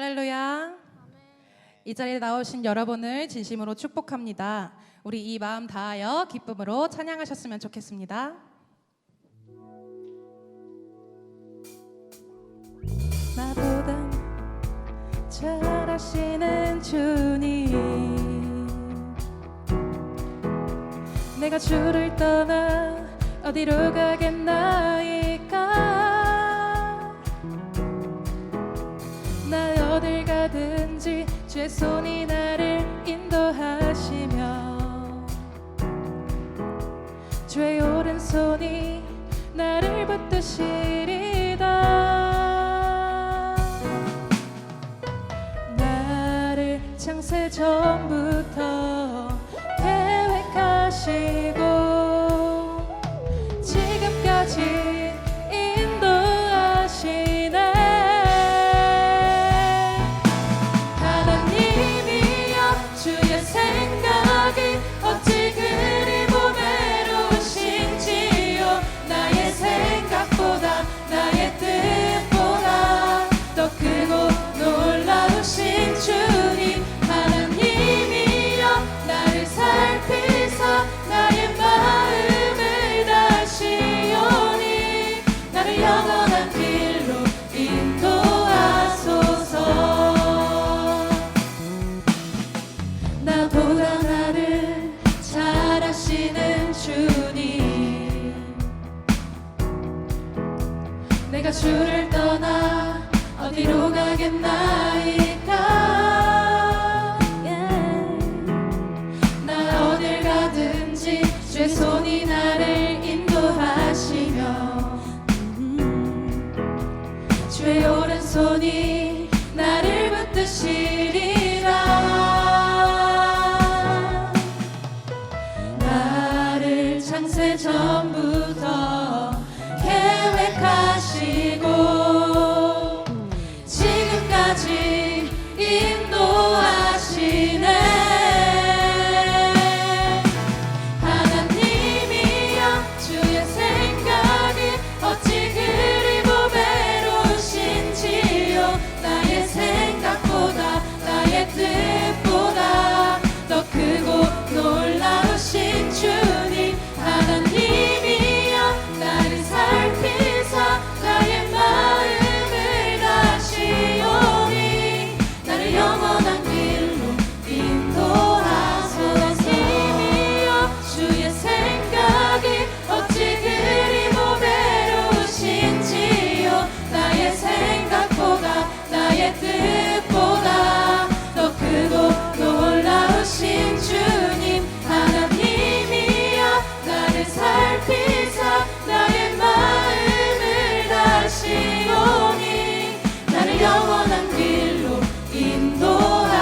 할렐루야. 이 자리에 나오신 여러분을 진심으로 축복합니다. 우리 이 마음 다하여 기쁨으로 찬양하셨으면 좋겠습니다. 나보다 잘하시는 주님, 내가 주를 떠나 어디로 가겠나이까. 나 어딜 가든지 주의 손이 나를 인도하시며 주의 오른손이 나를 붙드시리다. 나를 창세 전부터 계획하시고 지금까지 인도하시네. 하나님이여 주의 생각이 어찌 그리 보배로우신지요. 나의 생각보다 나의 뜻보다 더 크고 놀라우신 주님. 하나님이여 나를 살피사 나의 마음을 다시오니 나를 영원한 길로 인도하소서. 나보다 나를 잘하시는 주님, 내가 주를 떠나 어디로 가겠나이까. 나 어딜 가든지 주의 손이 나를 인도하시며 주의 오른손이 나를 붙드시리라. 나를 창세 전부터 계획하시고 지금까지 인도하시네. 하나님이여 주의 생각이 어찌 그리 보배로우신지요. 나의 생각보다 나의 뜻보다 더 크고 놀라우신 주님. 하나님이여 나를 살피사 나의 마음을 다시오니 나를 영원한 길로 인도하소서. 하나님이여 주의 생각이 어찌 그리 보배로우신지요. 나의 생각보다 나의 뜻보다 더 크고 놀라우신 주님. 하나님이여 나를 살피사 나의 마음을 다시오니 나를 영원한 길로 인도하소서.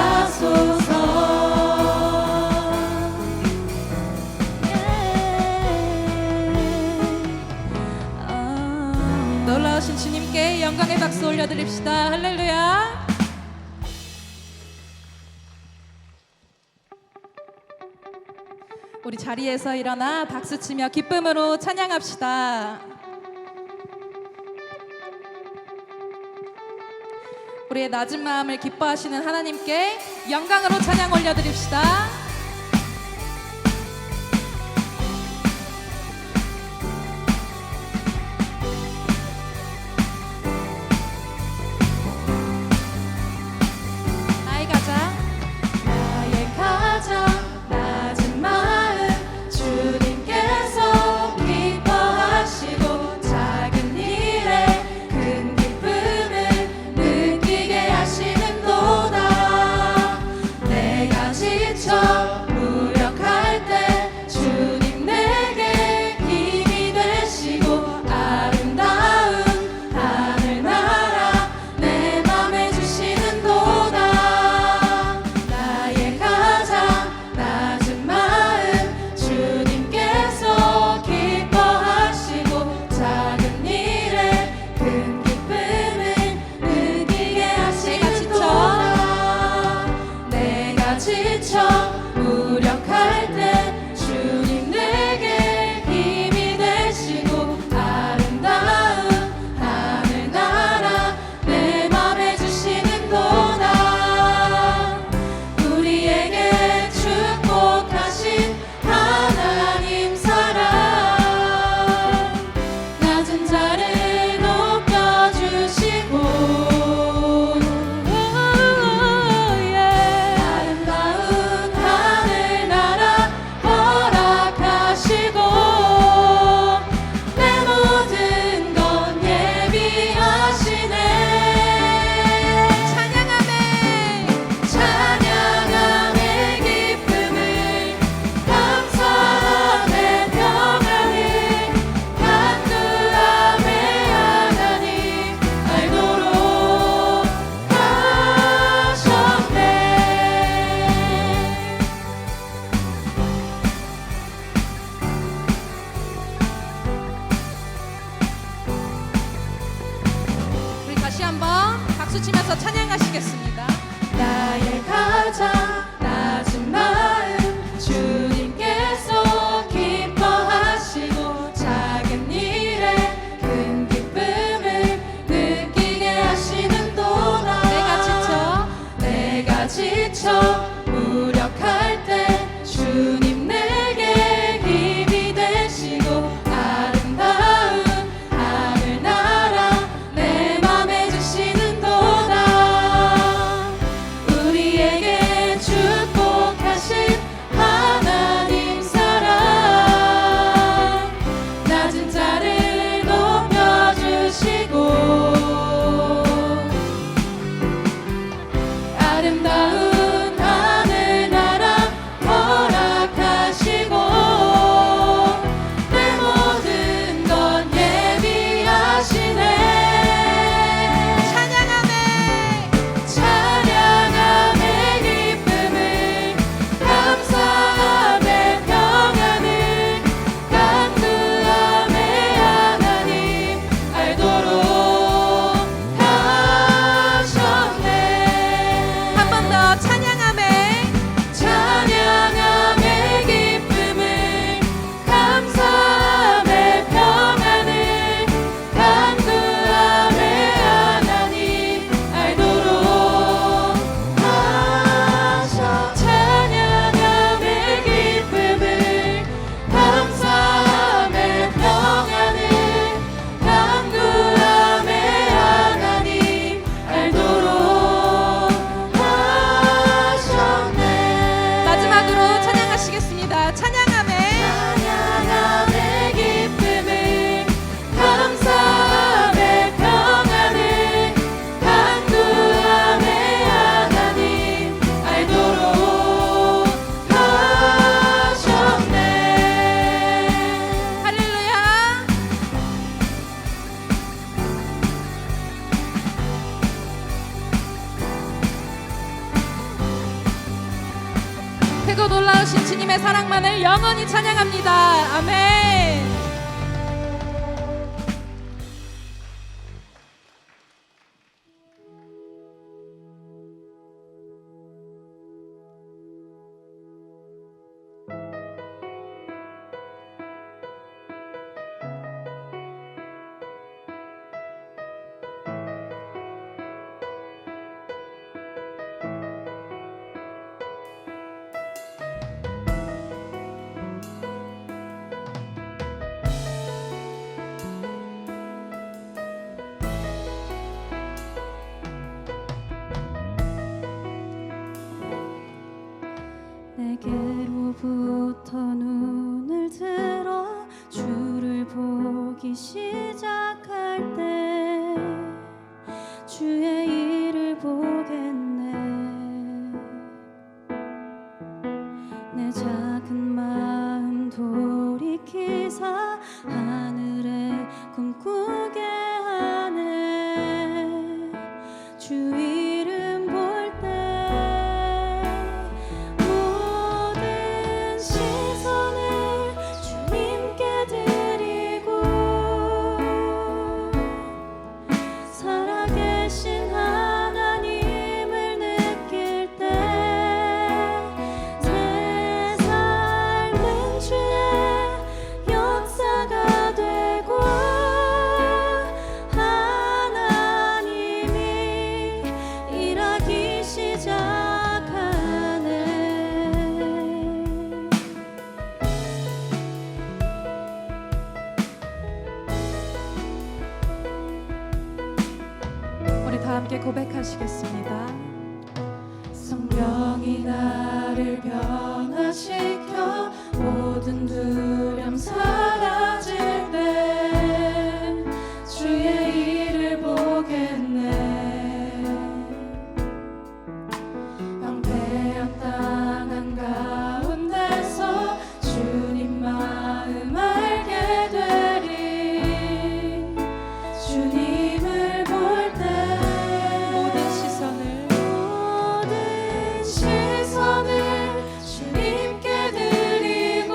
놀라우신 주님께 영광의 박수 올려드립시다. 할렐루야. 우리 자리에서 일어나 박수치며 기쁨으로 찬양합시다. 우리의 낮은 마음을 기뻐하시는 하나님께 영광으로 찬양 올려드립시다. 나의 가장 낮은 마음 주님께서 기뻐하시고 작은 일에 큰 기쁨을 느끼게 하시는도다. 내가 지쳐 박수 치면서 찬양하시겠습니다. 나의 가장 낮은 마음 주님께서 기뻐하시고 작은 일에 큰 기쁨을 느끼게 하시는도다. 내가 지쳐 무력할 때 주님 내게 힘이 되시고 아름다운 하늘나라 내 맘에 주시는도다. 우리에게 축복하신 하나님 사랑 낮은 자를 높여주시고 아름다운 하늘나라 허락하시고 내 모든 건 예비하시네. 찬양함의 기쁨을 감사함의 평안을 간구함의 하나님 알도록 하셨네. 한 번 더 찬양함에 기쁨을 감사함의 평안을 간구함의 하나님 알도록 하셔. 찬양함의 기쁨을 감사함의 평안을 간구함의 하나님 알도록 하셨네. 마지막으로 찬양하시겠습니다. 찬양함에 기쁨을 감사함의 평안을 간구함의 하나님 알도록 하셨네. 할렐루야. 크고 놀라우신 주님의 사랑만을 영원히 찬양합니다. 아멘. 내게로부터 눈을 들어 주를 보기 시작할 때 주의 일을 보겠네. 내 작은 마음 돌이키사 하늘에 꿈꾸게 하네. 주 이름 볼 때 모든 시선을 주님께 드리고 살아계신 하나님을 느낄 때 새 삶은 주의 역사가 되고 하나님이 일하기 시작하네. 우리 다 함께 고백하시겠습니다. 성령이 나를 변화시켜 모든 두려움 사라질 때 주의 일을 보겠네. 황폐한 땅 한가운데서 주님 마음 알게 되리. 주님을 볼 때 모든 시선을 주님께 드리고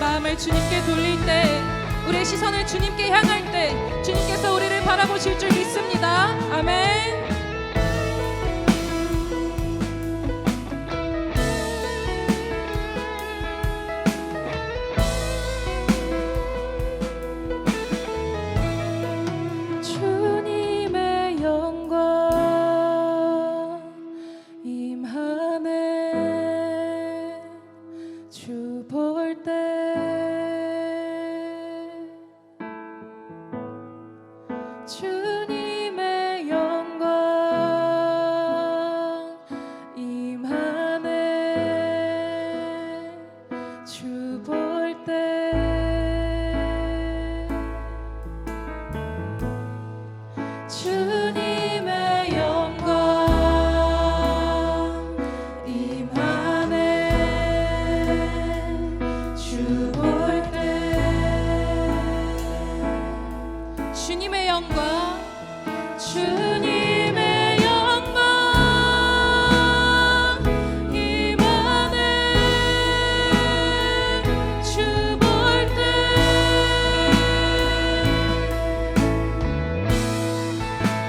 마음을 주님께 돌릴 때, 우리의 시선을 주님께 향할 때 주님께서 우리를 바라보실 줄 믿습니다. 아멘. 주님의 영광 임하네. 주 볼 때 주님의 영광 임하네. 주 볼 때 주님의 영광 임하네. 주 볼 때 주님의 영광, 주님의 영광 임하네. 주 볼 때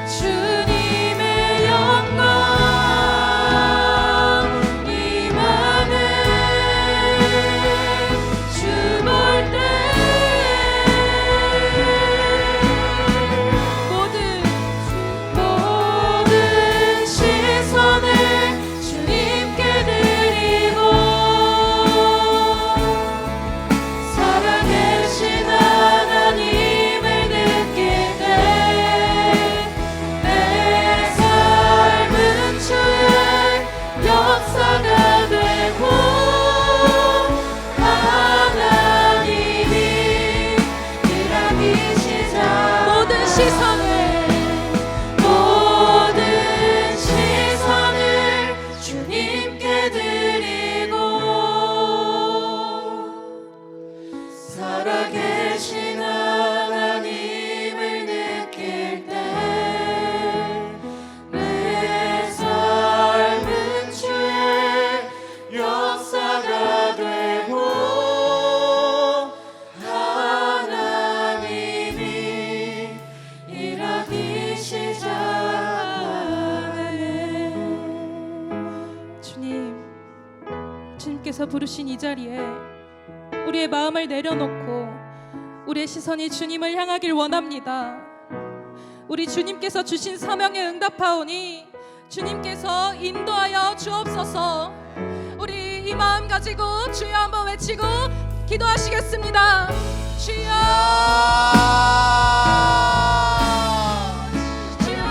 주님의 영광 임하네. 주 볼 때 모든 시선을 주님께 드리고 살아계신 하나님을 느낄 때 내 삶은 주의 역사가 되고 하나님이 일하기 시작. 모든 시선을 주님께 드리고 살아계신 하나님을 느낄 때 내 삶은 주의 역사가 되고 하나님이 일하기 시작하네. 주님께서 부르신 이 자리에 우리의 마음을 내려놓고 우리의 시선이 주님을 향하길 원합니다. 우리 주님께서 주신 사명에 응답하오니 주님께서 인도하여 주옵소서. 우리 이 마음 가지고 주여 한번 외치고 기도하시겠습니다. 주여, 주여,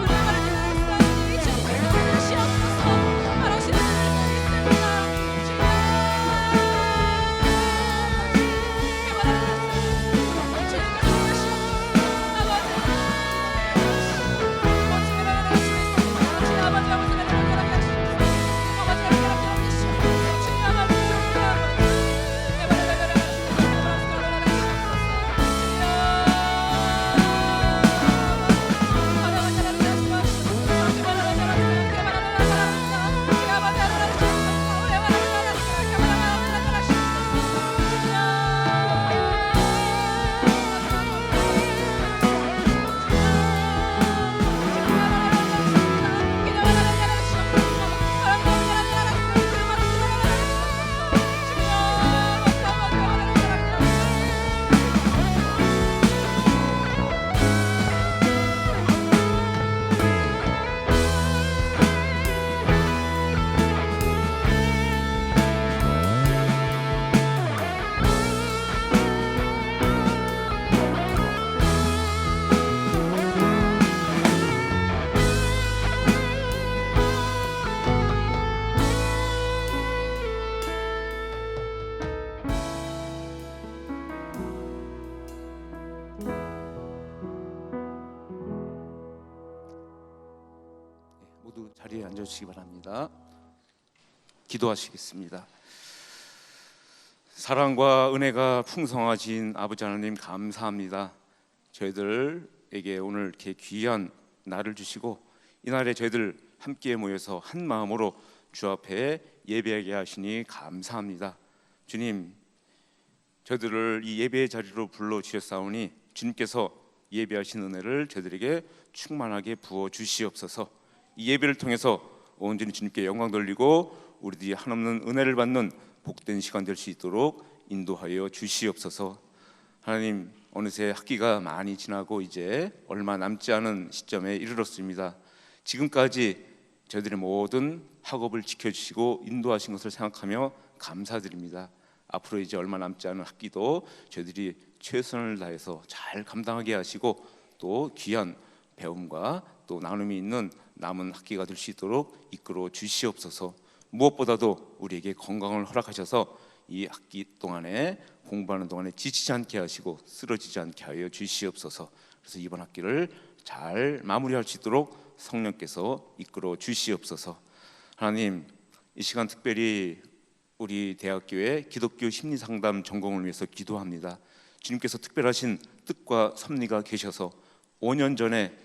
우리 하나님 주님께서 주시옵소서. 바로 주님을 믿습니다. 모두 자리에 앉아주시기 바랍니다. 기도하시겠습니다. 사랑과 은혜가 풍성하신 아버지 하나님 감사합니다. 저희들에게 오늘 이렇게 귀한 날을 주시고 이 날에 저희들 함께 모여서 한 마음으로 주 앞에 예배하게 하시니 감사합니다. 주님, 저희들을 이 예배의 자리로 불러 주셨사오니 주님께서 예배하신 은혜를 저희들에게 충만하게 부어 주시옵소서. 이 예배를 통해서 온전히 주님께 영광 돌리고 우리들이 한없는 은혜를 받는 복된 시간 될 수 있도록 인도하여 주시옵소서. 하나님, 어느새 학기가 많이 지나고 이제 얼마 남지 않은 시점에 이르렀습니다. 지금까지 저희들의 모든 학업을 지켜주시고 인도하신 것을 생각하며 감사드립니다. 앞으로 이제 얼마 남지 않은 학기도 저희들이 최선을 다해서 잘 감당하게 하시고 또 귀한 배움과 또 나눔이 있는 남은 학기가 될 수 있도록 이끌어 주시옵소서. 무엇보다도 우리에게 건강을 허락하셔서 이 학기 동안에 공부하는 동안에 지치지 않게 하시고 쓰러지지 않게 하여 주시옵소서. 그래서 이번 학기를 잘 마무리할 수 있도록 성령께서 이끌어 주시옵소서. 하나님, 이 시간 특별히 우리 대학교의 기독교 심리상담 전공을 위해서 기도합니다. 주님께서 특별하신 뜻과 섭리가 계셔서 5년 전에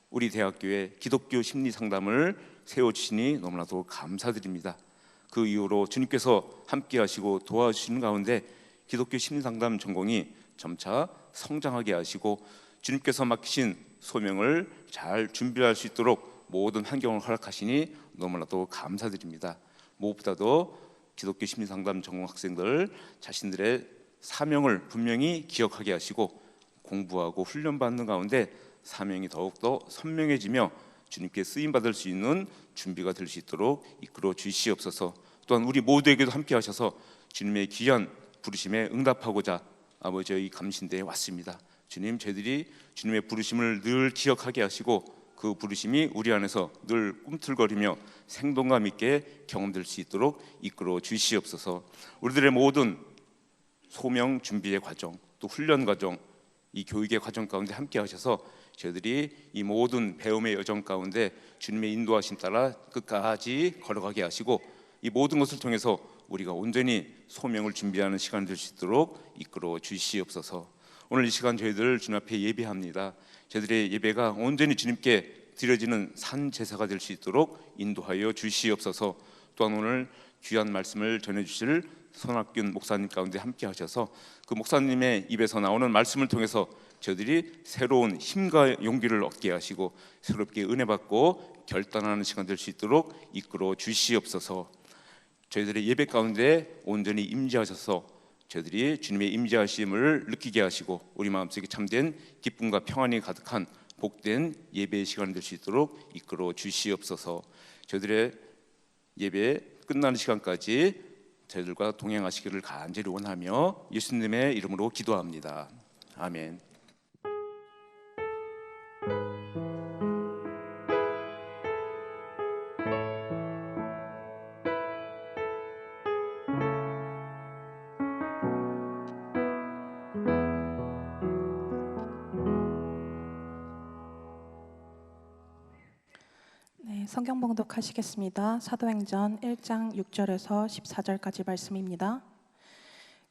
우리 대학교에 기독교 심리상담을 세워주시니 너무나도 감사드립니다. 그 이후로 주님께서 함께 하시고 도와주시는 가운데 기독교 심리상담 전공이 점차 성장하게 하시고 주님께서 맡기신 소명을 잘 준비할 수 있도록 모든 환경을 허락하시니 너무나도 감사드립니다. 무엇보다도 기독교 심리상담 전공 학생들 자신들의 사명을 분명히 기억하게 하시고 공부하고 훈련받는 가운데 사명이 더욱더 선명해지며 주님께 쓰임받을 수 있는 준비가 될 수 있도록 이끌어 주시옵소서. 또한 우리 모두에게도 함께 하셔서 주님의 귀한 부르심에 응답하고자 아버지의 감신대에 왔습니다. 주님, 저희들이 주님의 부르심을 늘 기억하게 하시고 그 부르심이 우리 안에서 늘 꿈틀거리며 생동감 있게 경험될 수 있도록 이끌어 주시옵소서. 우리들의 모든 소명 준비의 과정, 또 훈련 과정, 이 교육의 과정 가운데 함께 하셔서 저희들이 이 모든 배움의 여정 가운데 주님의 인도하심 따라 끝까지 걸어가게 하시고 이 모든 것을 통해서 우리가 온전히 소명을 준비하는 시간 될 수 있도록 이끌어 주시옵소서. 오늘 이 시간 저희들 주님 앞에 예배합니다. 저희들의 예배가 온전히 주님께 드려지는 산 제사가 될 수 있도록 인도하여 주시옵소서. 또한 오늘 귀한 말씀을 전해주실 손학균 목사님 가운데 함께 하셔서 그 목사님의 입에서 나오는 말씀을 통해서 저희들이 새로운 힘과 용기를 얻게 하시고 새롭게 은혜 받고 결단하는 시간 될 수 있도록 이끌어 주시옵소서. 저희들의 예배 가운데 온전히 임재하셔서 저희들이 주님의 임재하심을 느끼게 하시고 우리 마음속에 참된 기쁨과 평안이 가득한 복된 예배의 시간 될 수 있도록 이끌어 주시옵소서. 저희들의 예배 끝나는 시간까지 저희들과 동행하시기를 간절히 원하며 예수님의 이름으로 기도합니다. 아멘. 성경 봉독하시겠습니다. 사도행전 1장 6절에서 14절까지 말씀입니다.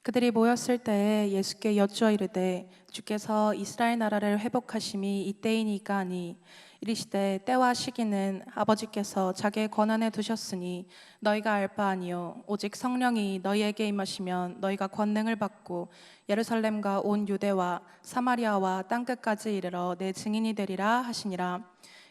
그들이 모였을 때에 예수께 여쭈어 이르되 주께서 이스라엘 나라를 회복하심이 이때이니까 하니 이르시되 때와 시기는 아버지께서 자기의 권한에 두셨으니 너희가 알 바 아니요 오직 성령이 너희에게 임하시면 너희가 권능을 받고 예루살렘과 온 유대와 사마리아와 땅끝까지 이르러 내 증인이 되리라 하시니라.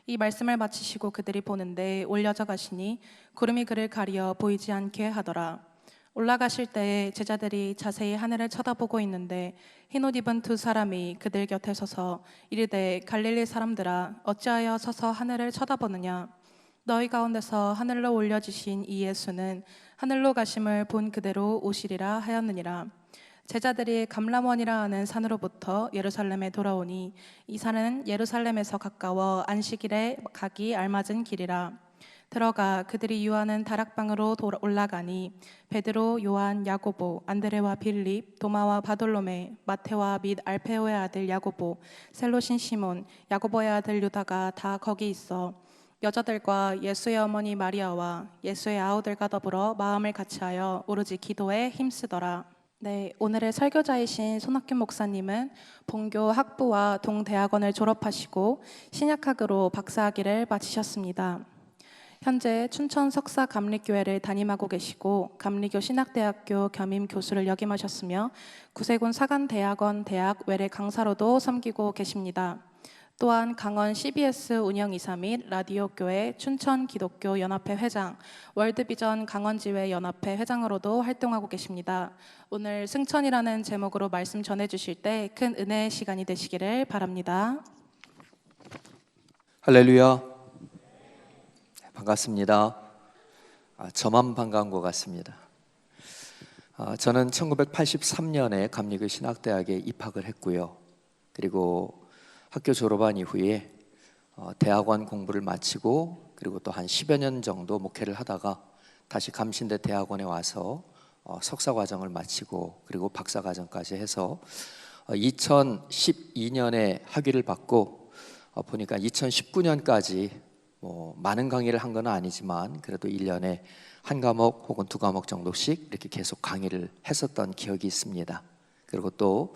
이 말씀을 마치시고 그들이 보는데 올려져 가시니 구름이 그를 가리어 보이지 않게 하더라. 올라가실 때에 제자들이 자세히 하늘을 쳐다보고 있는데 흰옷 입은 두 사람이 그들 곁에 서서 이르되 갈릴리 사람들아 어찌하여 서서 하늘을 쳐다보느냐. 너희 가운데서 하늘로 올려지신 이 예수는 하늘로 가심을 본 그대로 오시리라 하였느니라. 제자들이 감람원이라 하는 산으로부터 예루살렘에 돌아오니 이 산은 예루살렘에서 가까워 안식일에 가기 알맞은 길이라. 들어가 그들이 유하는 다락방으로 올라가니 베드로, 요한, 야고보, 안드레와 빌립, 도마와 바돌로메, 마테와 및 알페오의 아들 야고보, 셀로신 시몬, 야고보의 아들 유다가 다 거기 있어 여자들과 예수의 어머니 마리아와 예수의 아우들과 더불어 마음을 같이하여 오로지 기도에 힘쓰더라. 네, 오늘의 설교자이신 손학균 목사님은 본교 학부와 동대학원을 졸업하시고 신약학으로 박사학위를 마치셨습니다. 현재 춘천 석사 감리교회를 담임하고 계시고 감리교 신학대학교 겸임 교수를 역임하셨으며 구세군 사관대학원 대학 외래 강사로도 섬기고 계십니다. 또한 강원 CBS 운영이사 및 라디오교회 춘천기독교연합회 회장, 월드비전 강원지회 연합회 회장으로도 활동하고 계십니다. 오늘 승천이라는 제목으로 말씀 전해주실 때 큰 은혜의 시간이 되시기를 바랍니다. 할렐루야. 반갑습니다. 저만 반가운 것 같습니다. 저는 1983년에 감리교 신학대학에 입학을 했고요. 그리고 학교 졸업한 이후에 대학원 공부를 마치고 그리고 또 한 10여 년 정도 목회를 하다가 다시 감신대 대학원에 와서 석사 과정을 마치고 그리고 박사 과정까지 해서 2012년에 학위를 받고 보니까 2019년까지 많은 강의를 한 건 아니지만 그래도 1년에 한 과목 혹은 두 과목 정도씩 이렇게 계속 강의를 했었던 기억이 있습니다. 그리고 또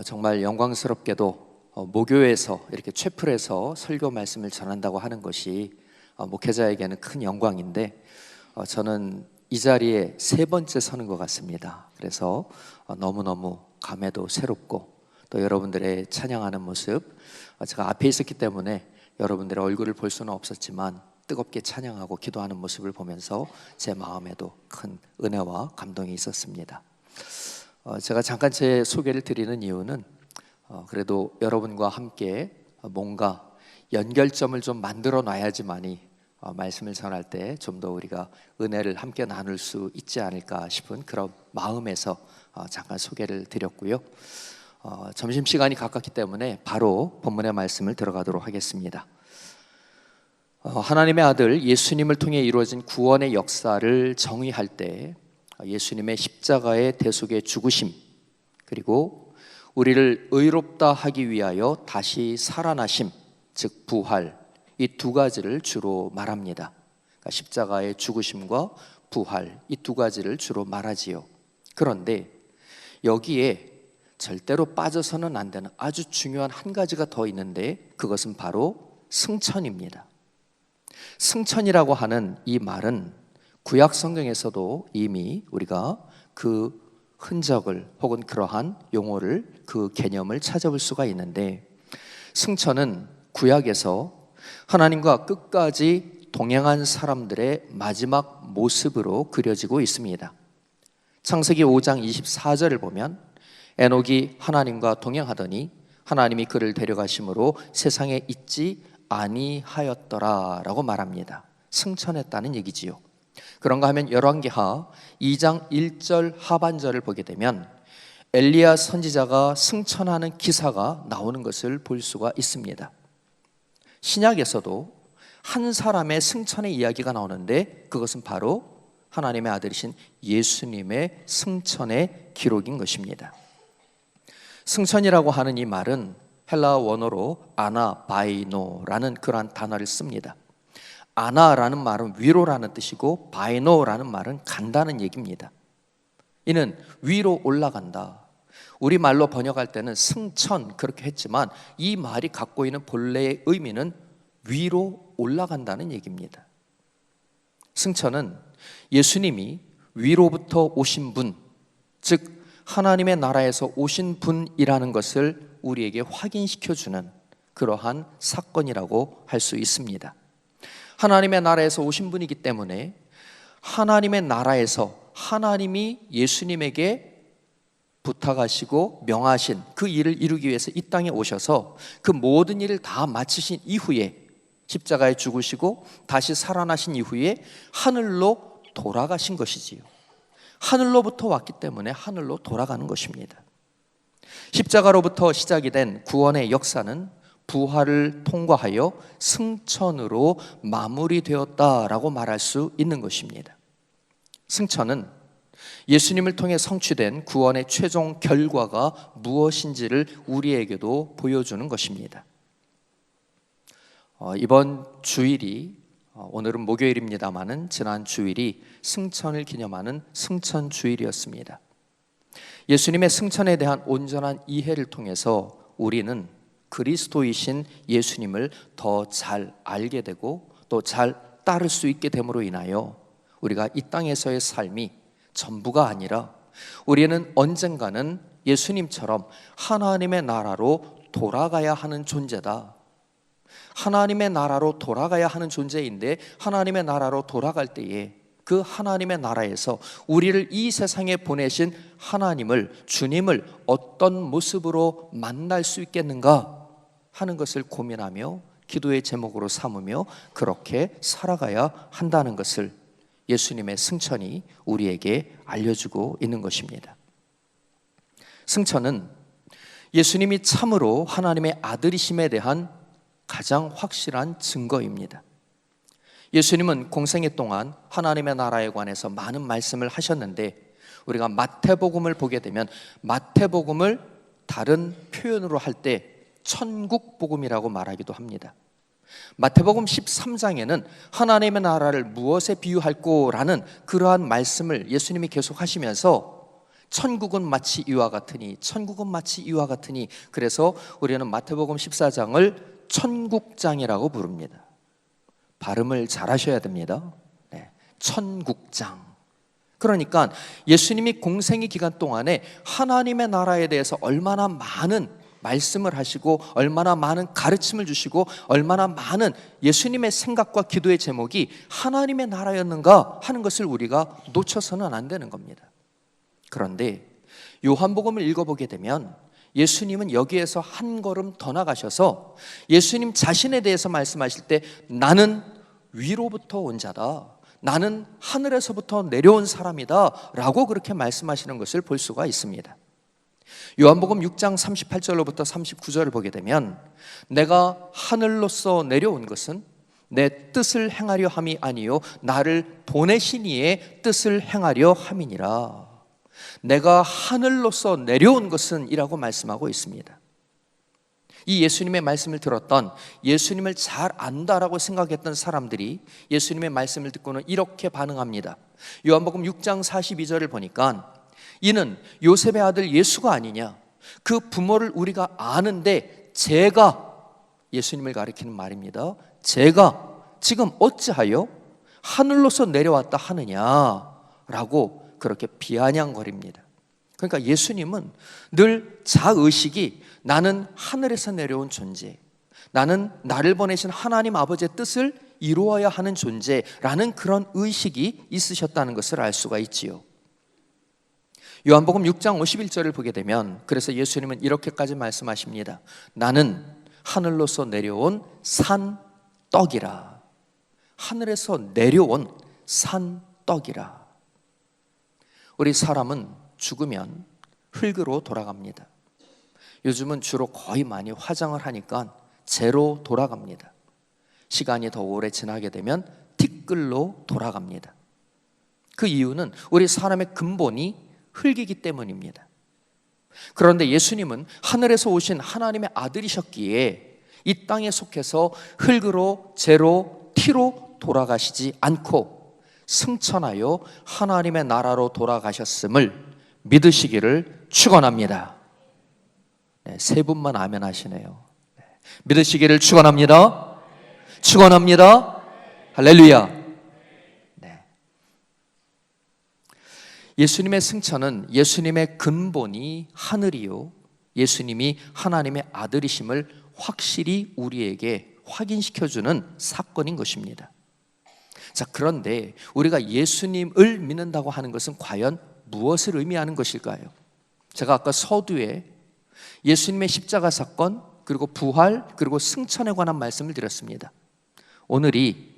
정말 영광스럽게도 모교에서 이렇게 채플에서 설교 말씀을 전한다고 하는 것이 목회자에게는 큰 영광인데 저는 이 자리에 세 번째 서는 것 같습니다. 그래서 너무너무 감회도 새롭고 또 여러분들의 찬양하는 모습, 제가 앞에 있었기 때문에 여러분들의 얼굴을 볼 수는 없었지만 뜨겁게 찬양하고 기도하는 모습을 보면서 제 마음에도 큰 은혜와 감동이 있었습니다. 제가 잠깐 제 소개를 드리는 이유는 그래도 여러분과 함께 뭔가 연결점을 좀 만들어 놔야지만이 말씀을 전할 때 좀 더 우리가 은혜를 함께 나눌 수 있지 않을까 싶은 그런 마음에서 잠깐 소개를 드렸고요. 점심시간이 가깝기 때문에 바로 본문의 말씀을 들어가도록 하겠습니다. 하나님의 아들 예수님을 통해 이루어진 구원의 역사를 정의할 때 예수님의 십자가의 대속의 죽으심 그리고 우리를 의롭다 하기 위하여 다시 살아나심, 즉 부활, 이 두 가지를 주로 말합니다. 그러니까 십자가의 죽으심과 부활, 이 두 가지를 주로 말하지요. 그런데 여기에 절대로 빠져서는 안 되는 아주 중요한 한 가지가 더 있는데 그것은 바로 승천입니다. 승천이라고 하는 이 말은 구약 성경에서도 이미 우리가 그 흔적을 혹은 그러한 용어를 그 개념을 찾아볼 수가 있는데 승천은 구약에서 하나님과 끝까지 동행한 사람들의 마지막 모습으로 그려지고 있습니다. 창세기 5장 24절을 보면 에녹이 하나님과 동행하더니 하나님이 그를 데려가심으로 세상에 있지 아니하였더라 라고 말합니다. 승천했다는 얘기지요. 그런가 하면 열왕기하 2장 1절 하반절을 보게 되면 엘리야 선지자가 승천하는 기사가 나오는 것을 볼 수가 있습니다. 신약에서도 한 사람의 승천의 이야기가 나오는데 그것은 바로 하나님의 아들이신 예수님의 승천의 기록인 것입니다. 승천이라고 하는 이 말은 헬라어 원어로 아나바이노라는 그러한 단어를 씁니다. 아나라는 말은 위로라는 뜻이고 바이노라는 말은 간다는 얘기입니다. 이는 위로 올라간다. 우리말로 번역할 때는 승천 그렇게 했지만 이 말이 갖고 있는 본래의 의미는 위로 올라간다는 얘기입니다. 승천은 예수님이 위로부터 오신 분, 즉 하나님의 나라에서 오신 분이라는 것을 우리에게 확인시켜주는 그러한 사건이라고 할 수 있습니다. 하나님의 나라에서 오신 분이기 때문에 하나님의 나라에서 하나님이 예수님에게 부탁하시고 명하신 그 일을 이루기 위해서 이 땅에 오셔서 그 모든 일을 다 마치신 이후에 십자가에 죽으시고 다시 살아나신 이후에 하늘로 돌아가신 것이지요. 하늘로부터 왔기 때문에 하늘로 돌아가는 것입니다. 십자가로부터 시작이 된 구원의 역사는 부활을 통과하여 승천으로 마무리되었다라고 말할 수 있는 것입니다. 승천은 예수님을 통해 성취된 구원의 최종 결과가 무엇인지를 우리에게도 보여주는 것입니다. 이번 주일이 오늘은 목요일입니다마는 지난 주일이 승천을 기념하는 승천 주일이었습니다. 예수님의 승천에 대한 온전한 이해를 통해서 우리는 그리스도이신 예수님을 더 잘 알게 되고 또 잘 따를 수 있게 됨으로 인하여 우리가 이 땅에서의 삶이 전부가 아니라 우리는 언젠가는 예수님처럼 하나님의 나라로 돌아가야 하는 존재다. 하나님의 나라로 돌아가야 하는 존재인데, 하나님의 나라로 돌아갈 때에 그 하나님의 나라에서 우리를 이 세상에 보내신 하나님을, 주님을 어떤 모습으로 만날 수 있겠는가 하는 것을 고민하며 기도의 제목으로 삼으며 그렇게 살아가야 한다는 것을 예수님의 승천이 우리에게 알려주고 있는 것입니다. 승천은 예수님이 참으로 하나님의 아들이심에 대한 가장 확실한 증거입니다. 예수님은 공생애 동안 하나님의 나라에 관해서 많은 말씀을 하셨는데, 우리가 마태복음을 보게 되면 마태복음을 다른 표현으로 할 때 천국복음이라고 말하기도 합니다. 마태복음 13장에는 하나님의 나라를 무엇에 비유할꼬라는 그러한 말씀을 예수님이 계속 하시면서 천국은 마치 이와 같으니, 천국은 마치 이와 같으니, 그래서 우리는 마태복음 14장을 천국장이라고 부릅니다. 발음을 잘 하셔야 됩니다. 네, 천국장. 그러니까 예수님이 공생의 기간 동안에 하나님의 나라에 대해서 얼마나 많은 말씀을 하시고 얼마나 많은 가르침을 주시고 얼마나 많은 예수님의 생각과 기도의 제목이 하나님의 나라였는가 하는 것을 우리가 놓쳐서는 안 되는 겁니다. 그런데 요한복음을 읽어보게 되면 예수님은 여기에서 한 걸음 더 나가셔서 예수님 자신에 대해서 말씀하실 때 나는 위로부터 온 자다, 나는 하늘에서부터 내려온 사람이다 라고 그렇게 말씀하시는 것을 볼 수가 있습니다. 요한복음 6장 38절로부터 39절을 보게 되면 내가 하늘로서 내려온 것은 내 뜻을 행하려 함이 아니요 나를 보내신 이의 뜻을 행하려 함이니라. 내가 하늘로서 내려온 것은 이라고 말씀하고 있습니다. 이 예수님의 말씀을 들었던, 예수님을 잘 안다라고 생각했던 사람들이 예수님의 말씀을 듣고는 이렇게 반응합니다. 요한복음 6장 42절을 보니까 이는 요셉의 아들 예수가 아니냐, 그 부모를 우리가 아는데 제가, 예수님을 가리키는 말입니다, 제가 지금 어찌하여 하늘로서 내려왔다 하느냐라고 그렇게 비아냥거립니다. 그러니까 예수님은 늘 자의식이 나는 하늘에서 내려온 존재, 나는 나를 보내신 하나님 아버지의 뜻을 이루어야 하는 존재라는 그런 의식이 있으셨다는 것을 알 수가 있지요. 요한복음 6장 51절을 보게 되면 그래서 예수님은 이렇게까지 말씀하십니다. 나는 하늘로서 내려온 산떡이라. 하늘에서 내려온 산떡이라. 우리 사람은 죽으면 흙으로 돌아갑니다. 요즘은 주로 거의 많이 화장을 하니까 재로 돌아갑니다. 시간이 더 오래 지나게 되면 티끌로 돌아갑니다. 그 이유는 우리 사람의 근본이 흙이기 때문입니다. 그런데 예수님은 하늘에서 오신 하나님의 아들이셨기에 이 땅에 속해서 흙으로, 재로, 티로 돌아가시지 않고 승천하여 하나님의 나라로 돌아가셨음을 믿으시기를 축원합니다. 네, 세 분만 아멘 하시네요. 네, 믿으시기를 축원합니다. 축원합니다. 할렐루야. 네. 예수님의 승천은 예수님의 근본이 하늘이요, 예수님이 하나님의 아들이심을 확실히 우리에게 확인시켜주는 사건인 것입니다. 자, 그런데 우리가 예수님을 믿는다고 하는 것은 과연 무엇을 의미하는 것일까요? 제가 아까 서두에 예수님의 십자가 사건, 그리고 부활, 그리고 승천에 관한 말씀을 드렸습니다. 오늘이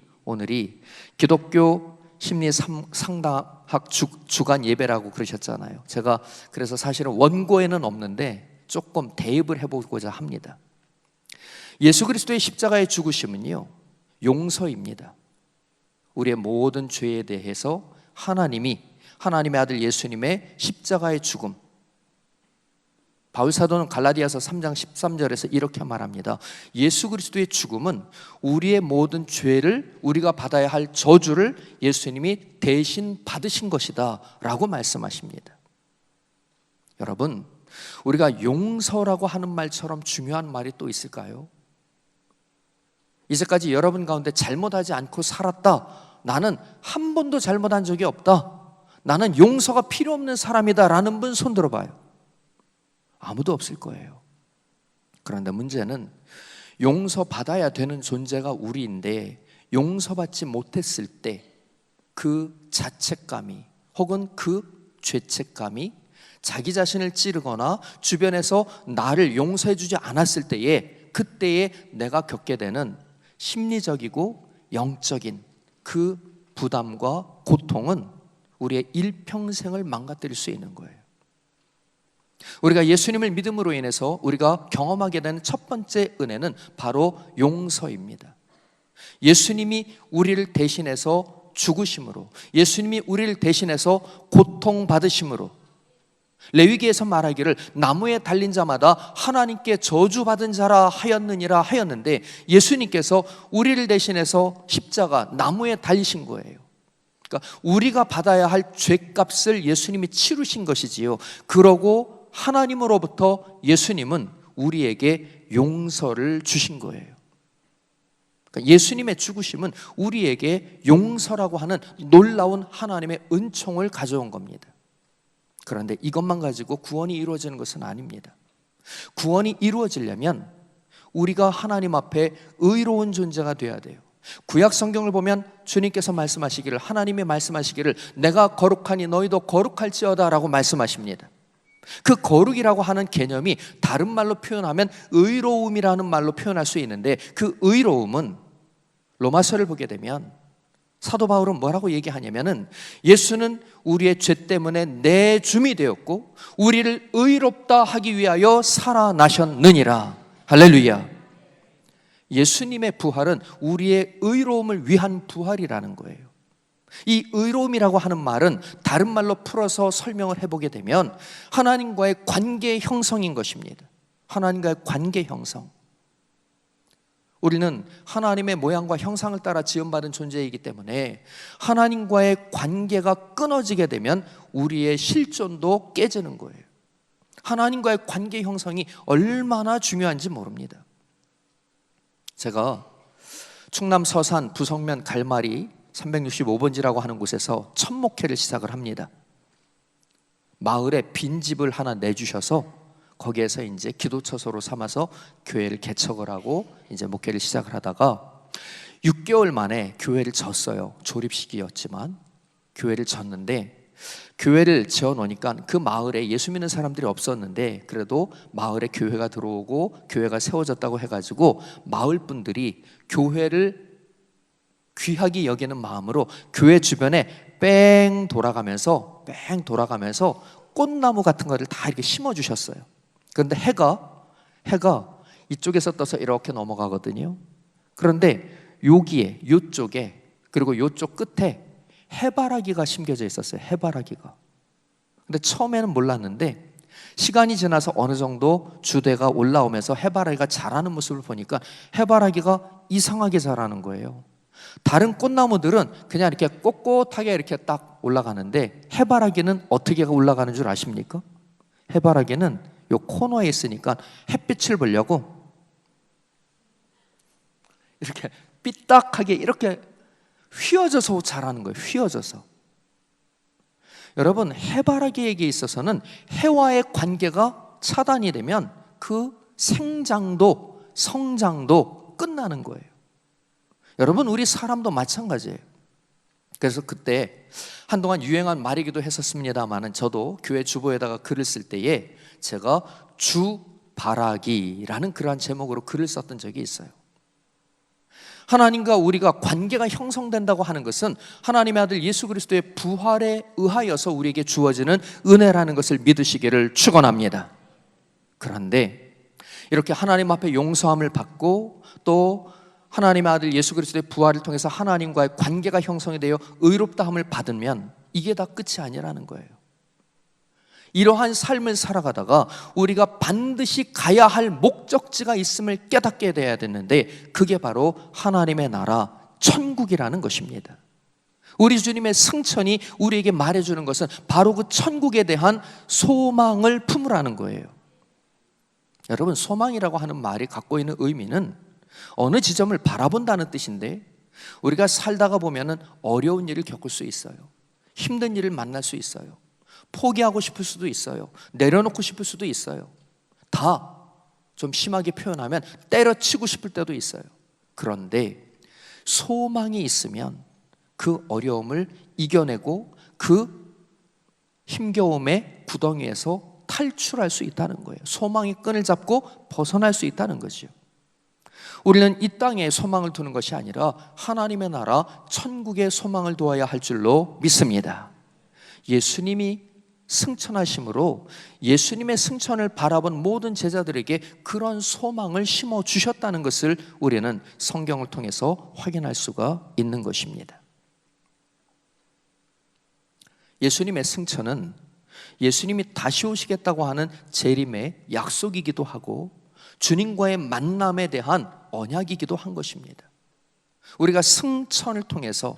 기독교 심리 상담학 주간 예배라고 그러셨잖아요. 제가 그래서 사실은 원고에는 없는데 조금 대입을 해보고자 합니다. 예수 그리스도의 십자가의 죽으심은요, 용서입니다. 우리의 모든 죄에 대해서 하나님의 아들 예수님의 십자가의 죽음, 바울 사도는 갈라디아서 3장 13절에서 이렇게 말합니다. 예수 그리스도의 죽음은 우리의 모든 죄를, 우리가 받아야 할 저주를 예수님이 대신 받으신 것이다 라고 말씀하십니다. 여러분, 우리가 용서라고 하는 말처럼 중요한 말이 또 있을까요? 이제까지 여러분 가운데 잘못하지 않고 살았다. 나는 한 번도 잘못한 적이 없다. 나는 용서가 필요 없는 사람이다 라는 분 손 들어봐요. 아무도 없을 거예요. 그런데 문제는 용서받아야 되는 존재가 우리인데 용서받지 못했을 때 그 자책감이 혹은 그 죄책감이 자기 자신을 찌르거나 주변에서 나를 용서해주지 않았을 때에 그때에 내가 겪게 되는 심리적이고 영적인 그 부담과 고통은 우리의 일평생을 망가뜨릴 수 있는 거예요. 우리가 예수님을 믿음으로 인해서 우리가 경험하게 되는 첫 번째 은혜는 바로 용서입니다. 예수님이 우리를 대신해서 죽으심으로, 예수님이 우리를 대신해서 고통받으심으로, 레위기에서 말하기를 나무에 달린 자마다 하나님께 저주받은 자라 하였느니라 하였는데 예수님께서 우리를 대신해서 십자가 나무에 달리신 거예요. 그러니까 우리가 받아야 할 죄값을 예수님이 치르신 것이지요. 그러고 하나님으로부터 예수님은 우리에게 용서를 주신 거예요. 그러니까 예수님의 죽으심은 우리에게 용서라고 하는 놀라운 하나님의 은총을 가져온 겁니다. 그런데 이것만 가지고 구원이 이루어지는 것은 아닙니다. 구원이 이루어지려면 우리가 하나님 앞에 의로운 존재가 되어야 돼요. 구약 성경을 보면 주님께서 말씀하시기를, 하나님이 말씀하시기를 내가 거룩하니 너희도 거룩할지어다 라고 말씀하십니다. 그 거룩이라고 하는 개념이 다른 말로 표현하면 의로움이라는 말로 표현할 수 있는데 그 의로움은 로마서를 보게 되면 사도 바울은 뭐라고 얘기하냐면은 예수는 우리의 죄 때문에 내 줌이 되었고 우리를 의롭다 하기 위하여 살아나셨느니라. 할렐루야. 예수님의 부활은 우리의 의로움을 위한 부활이라는 거예요. 이 의로움이라고 하는 말은 다른 말로 풀어서 설명을 해보게 되면 하나님과의 관계 형성인 것입니다. 하나님과의 관계 형성. 우리는 하나님의 모양과 형상을 따라 지음받은 존재이기 때문에 하나님과의 관계가 끊어지게 되면 우리의 실존도 깨지는 거예요. 하나님과의 관계 형성이 얼마나 중요한지 모릅니다. 제가 충남 서산 부성면 갈마리 365번지라고 하는 곳에서 첫 목회를 시작을 합니다. 마을에 빈집을 하나 내주셔서 거기에서 이제 기도처소로 삼아서 교회를 개척을 하고 이제 목회를 시작을 하다가 6개월 만에 교회를 졌어요. 조립식이었지만 교회를 졌는데 교회를 지어놓으니까 그 마을에 예수 믿는 사람들이 없었는데 그래도 마을에 교회가 들어오고 교회가 세워졌다고 해가지고 마을 분들이 교회를 귀하게 여기는 마음으로 교회 주변에 뺑 돌아가면서 꽃나무 같은 거를 다 이렇게 심어주셨어요. 그런데 해가 이쪽에서 떠서 이렇게 넘어가거든요. 그런데 여기에, 이쪽에, 그리고 이쪽 끝에 해바라기가 심겨져 있었어요. 해바라기가. 근데 처음에는 몰랐는데 시간이 지나서 어느 정도 주대가 올라오면서 해바라기가 자라는 모습을 보니까 해바라기가 이상하게 자라는 거예요. 다른 꽃나무들은 그냥 이렇게 꼿꼿하게 이렇게 딱 올라가는데 해바라기는 어떻게 올라가는 줄 아십니까? 해바라기는 요 코너에 있으니까 햇빛을 보려고 이렇게 삐딱하게 이렇게 휘어져서 자라는 거예요. 휘어져서. 여러분, 해바라기에게 있어서는 해와의 관계가 차단이 되면 그 생장도 성장도 끝나는 거예요. 여러분, 우리 사람도 마찬가지예요. 그래서 그때 한동안 유행한 말이기도 했었습니다만은 저도 교회 주보에다가 글을 쓸 때에 제가 주바라기라는 그러한 제목으로 글을 썼던 적이 있어요. 하나님과 우리가 관계가 형성된다고 하는 것은 하나님의 아들 예수 그리스도의 부활에 의하여서 우리에게 주어지는 은혜라는 것을 믿으시기를 축원합니다. 그런데 이렇게 하나님 앞에 용서함을 받고 또 하나님의 아들 예수 그리스도의 부활을 통해서 하나님과의 관계가 형성이 되어 의롭다함을 받으면 이게 다 끝이 아니라는 거예요. 이러한 삶을 살아가다가 우리가 반드시 가야 할 목적지가 있음을 깨닫게 돼야 되는데 그게 바로 하나님의 나라 천국이라는 것입니다. 우리 주님의 승천이 우리에게 말해주는 것은 바로 그 천국에 대한 소망을 품으라는 거예요. 여러분, 소망이라고 하는 말이 갖고 있는 의미는 어느 지점을 바라본다는 뜻인데, 우리가 살다가 보면은 어려운 일을 겪을 수 있어요. 힘든 일을 만날 수 있어요. 포기하고 싶을 수도 있어요. 내려놓고 싶을 수도 있어요. 다 좀 심하게 표현하면 때려치고 싶을 때도 있어요. 그런데 소망이 있으면 그 어려움을 이겨내고 그 힘겨움의 구덩이에서 탈출할 수 있다는 거예요. 소망의 끈을 잡고 벗어날 수 있다는 거죠. 우리는 이 땅에 소망을 두는 것이 아니라 하나님의 나라 천국의 소망을 두어야 할 줄로 믿습니다. 예수님이 승천하심으로 예수님의 승천을 바라본 모든 제자들에게 그런 소망을 심어 주셨다는 것을 우리는 성경을 통해서 확인할 수가 있는 것입니다. 예수님의 승천은 예수님이 다시 오시겠다고 하는 재림의 약속이기도 하고 주님과의 만남에 대한 언약이기도 한 것입니다. 우리가 승천을 통해서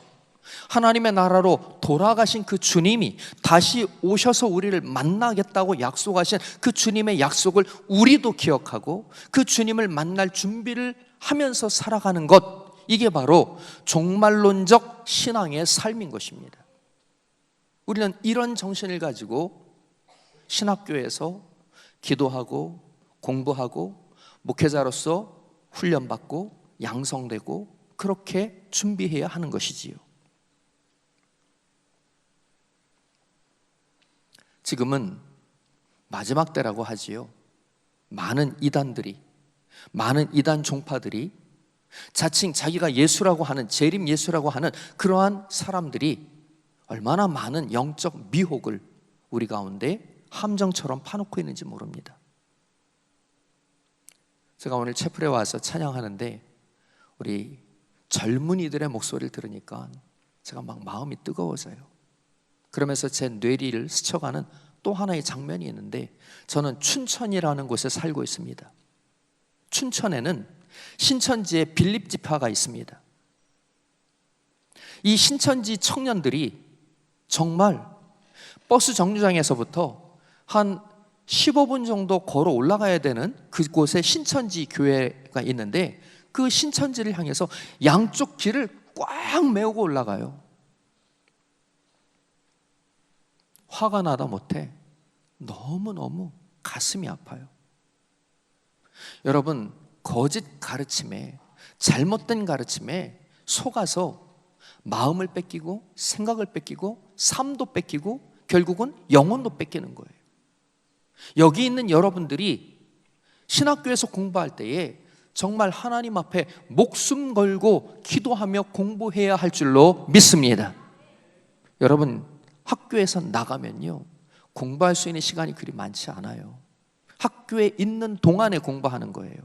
하나님의 나라로 돌아가신 그 주님이 다시 오셔서 우리를 만나겠다고 약속하신 그 주님의 약속을 우리도 기억하고 그 주님을 만날 준비를 하면서 살아가는 것, 이게 바로 종말론적 신앙의 삶인 것입니다. 우리는 이런 정신을 가지고 신학교에서 기도하고 공부하고 목회자로서 훈련받고 양성되고 그렇게 준비해야 하는 것이지요. 지금은 마지막 때라고 하지요. 많은 이단들이, 많은 이단 종파들이 자칭 자기가 예수라고 하는, 재림 예수라고 하는 그러한 사람들이 얼마나 많은 영적 미혹을 우리 가운데 함정처럼 파놓고 있는지 모릅니다. 제가 오늘 채플에 와서 찬양하는데 우리 젊은이들의 목소리를 들으니까 제가 막 마음이 뜨거워져요. 그러면서 제 뇌리를 스쳐가는 또 하나의 장면이 있는데, 저는 춘천이라는 곳에 살고 있습니다. 춘천에는 신천지의 빌립지파가 있습니다. 이 신천지 청년들이 정말 버스 정류장에서부터 한 15분 정도 걸어 올라가야 되는 그곳에 신천지 교회가 있는데, 그 신천지를 향해서 양쪽 길을 꽉 메우고 올라가요. 화가 나다 못해 너무너무 가슴이 아파요. 여러분, 거짓 가르침에, 잘못된 가르침에 속아서 마음을 뺏기고 생각을 뺏기고 삶도 뺏기고 결국은 영혼도 뺏기는 거예요. 여기 있는 여러분들이 신학교에서 공부할 때에 정말 하나님 앞에 목숨 걸고 기도하며 공부해야 할 줄로 믿습니다. 여러분, 학교에서 나가면요, 공부할 수 있는 시간이 그리 많지 않아요. 학교에 있는 동안에 공부하는 거예요.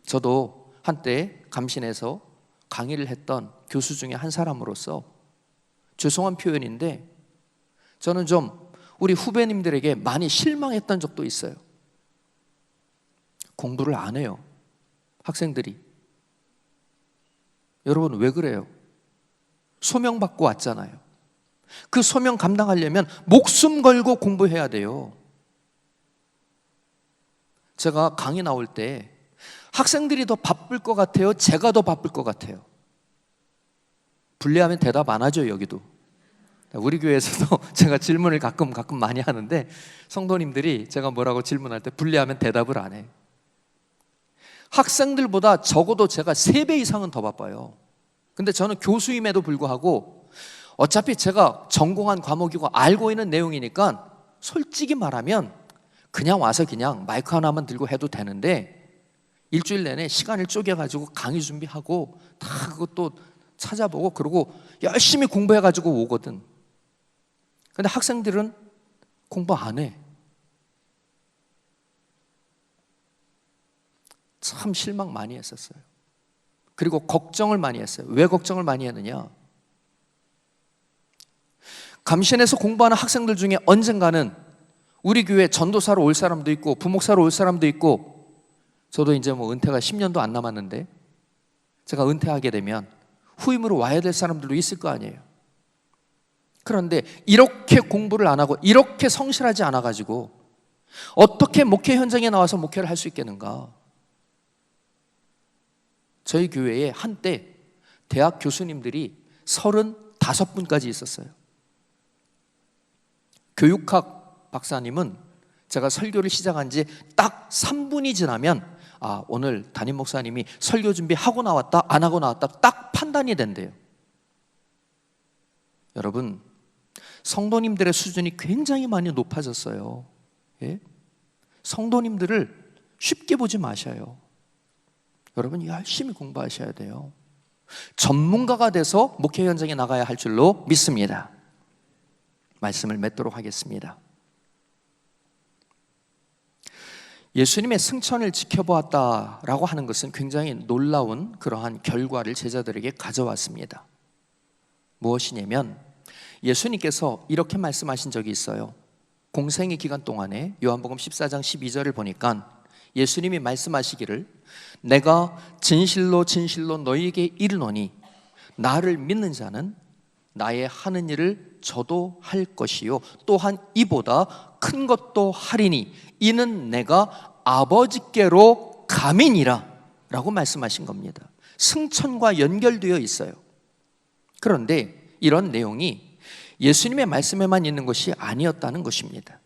저도 한때 감신에서 강의를 했던 교수 중에 한 사람으로서 죄송한 표현인데, 저는 좀 우리 후배님들에게 많이 실망했던 적도 있어요. 공부를 안 해요, 학생들이. 여러분, 왜 그래요? 소명 받고 왔잖아요. 그 소명 감당하려면 목숨 걸고 공부해야 돼요. 제가 강의 나올 때 학생들이 더 바쁠 것 같아요? 제가 더 바쁠 것 같아요? 불리하면 대답 안 하죠, 여기도. 우리 교회에서도 제가 질문을 가끔 많이 하는데, 성도님들이 제가 뭐라고 질문할 때 불리하면 대답을 안 해요. 학생들보다 적어도 제가 3배 이상은 더 바빠요. 근데 저는 교수임에도 불구하고 어차피 제가 전공한 과목이고 알고 있는 내용이니까 솔직히 말하면 그냥 와서 그냥 마이크 하나만 들고 해도 되는데, 일주일 내내 시간을 쪼개가지고 강의 준비하고 다 그것도 찾아보고 그러고 열심히 공부해가지고 오거든. 근데 학생들은 공부 안 해. 참 실망 많이 했었어요. 그리고 걱정을 많이 했어요. 왜 걱정을 많이 했느냐? 감신에서 공부하는 학생들 중에 언젠가는 우리 교회 전도사로 올 사람도 있고 부목사로 올 사람도 있고, 저도 이제 뭐 은퇴가 10년도 안 남았는데 제가 은퇴하게 되면 후임으로 와야 될 사람들도 있을 거 아니에요. 그런데 이렇게 공부를 안 하고 이렇게 성실하지 않아가지고 어떻게 목회 현장에 나와서 목회를 할 수 있겠는가? 저희 교회에 한때 대학 교수님들이 35분까지 있었어요. 교육학 박사님은 제가 설교를 시작한 지 딱 3분이 지나면 오늘 담임 목사님이 설교 준비하고 나왔다 안 하고 나왔다 딱 판단이 된대요. 여러분, 성도님들의 수준이 굉장히 많이 높아졌어요. 예? 성도님들을 쉽게 보지 마셔요. 여러분, 열심히 공부하셔야 돼요. 전문가가 돼서 목회 현장에 나가야 할 줄로 믿습니다. 말씀을 맺도록 하겠습니다. 예수님의 승천을 지켜보았다라고 하는 것은 굉장히 놀라운 그러한 결과를 제자들에게 가져왔습니다. 무엇이냐면 예수님께서 이렇게 말씀하신 적이 있어요. 공생의 기간 동안에 요한복음 14장 12절을 보니까 예수님이 말씀하시기를 내가 진실로 진실로 너희에게 이르노니 나를 믿는 자는 나의 하는 일을 저도 할 것이요 또한 이보다 큰 것도 하리니 이는 내가 아버지께로 감이니라 라고 말씀하신 겁니다. 승천과 연결되어 있어요. 그런데 이런 내용이 예수님의 말씀에만 있는 것이 아니었다는 것입니다.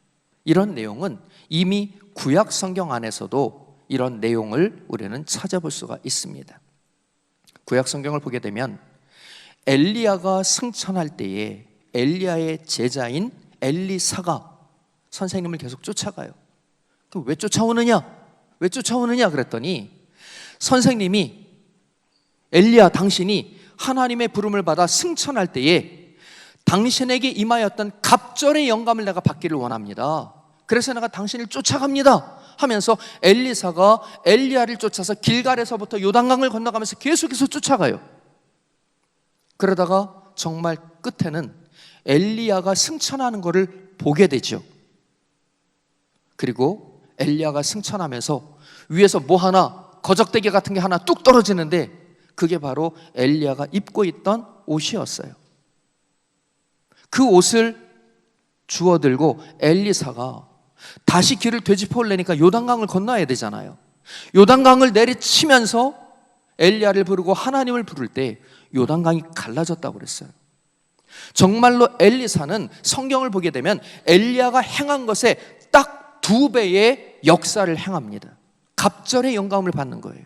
이런 내용은 이미 구약 성경 안에서도 이런 내용을 우리는 찾아볼 수가 있습니다. 구약 성경을 보게 되면 엘리야가 승천할 때에 엘리야의 제자인 엘리사가 선생님을 계속 쫓아가요. 왜 쫓아오느냐? 왜 쫓아오느냐 그랬더니 선생님이 엘리야 당신이 하나님의 부름을 받아 승천할 때에 당신에게 임하였던 갑절의 영감을 내가 받기를 원합니다. 그래서 내가 당신을 쫓아갑니다 하면서 엘리사가 엘리야를 쫓아서 길갈에서부터 요단강을 건너가면서 계속해서 쫓아가요. 그러다가 정말 끝에는 엘리야가 승천하는 것을 보게 되죠. 그리고 엘리야가 승천하면서 위에서 뭐 하나 거적대기 같은 게 하나 뚝 떨어지는데 그게 바로 엘리야가 입고 있던 옷이었어요. 그 옷을 주워들고 엘리사가 다시 길을 되짚어 올려니까 요단강을 건너야 되잖아요. 요단강을 내리치면서 엘리야를 부르고 하나님을 부를 때 요단강이 갈라졌다고 그랬어요. 정말로 엘리사는 성경을 보게 되면 엘리야가 행한 것에 딱 2배의 역사를 행합니다. 갑절의 영감을 받는 거예요.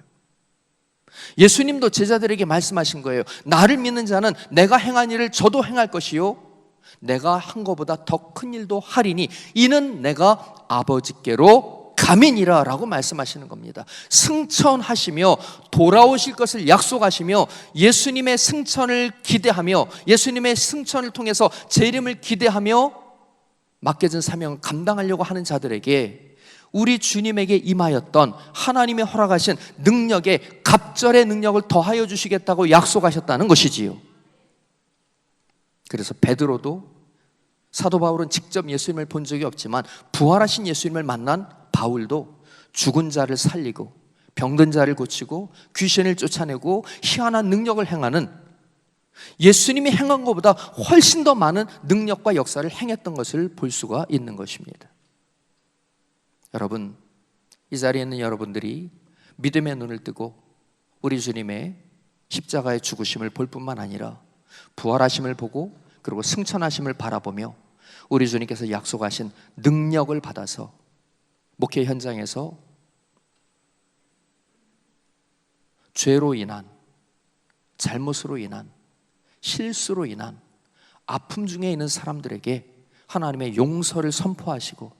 예수님도 제자들에게 말씀하신 거예요. 나를 믿는 자는 내가 행한 일을 저도 행할 것이요 내가 한 것보다 더 큰 일도 하리니 이는 내가 아버지께로 감이니라 라고 말씀하시는 겁니다. 승천하시며 돌아오실 것을 약속하시며 예수님의 승천을 기대하며 예수님의 승천을 통해서 제 이름을 기대하며 맡겨진 사명을 감당하려고 하는 자들에게 우리 주님에게 임하였던 하나님의 허락하신 능력에 갑절의 능력을 더하여 주시겠다고 약속하셨다는 것이지요. 그래서 베드로도 사도 바울은 직접 예수님을 본 적이 없지만 부활하신 예수님을 만난 바울도 죽은 자를 살리고 병든 자를 고치고 귀신을 쫓아내고 희한한 능력을 행하는 예수님이 행한 것보다 훨씬 더 많은 능력과 역사를 행했던 것을 볼 수가 있는 것입니다. 여러분, 이 자리에 있는 여러분들이 믿음의 눈을 뜨고 우리 주님의 십자가의 죽으심을 볼 뿐만 아니라 부활하심을 보고 그리고 승천하심을 바라보며 우리 주님께서 약속하신 능력을 받아서 목회 현장에서 죄로 인한, 잘못으로 인한, 실수로 인한 아픔 중에 있는 사람들에게 하나님의 용서를 선포하시고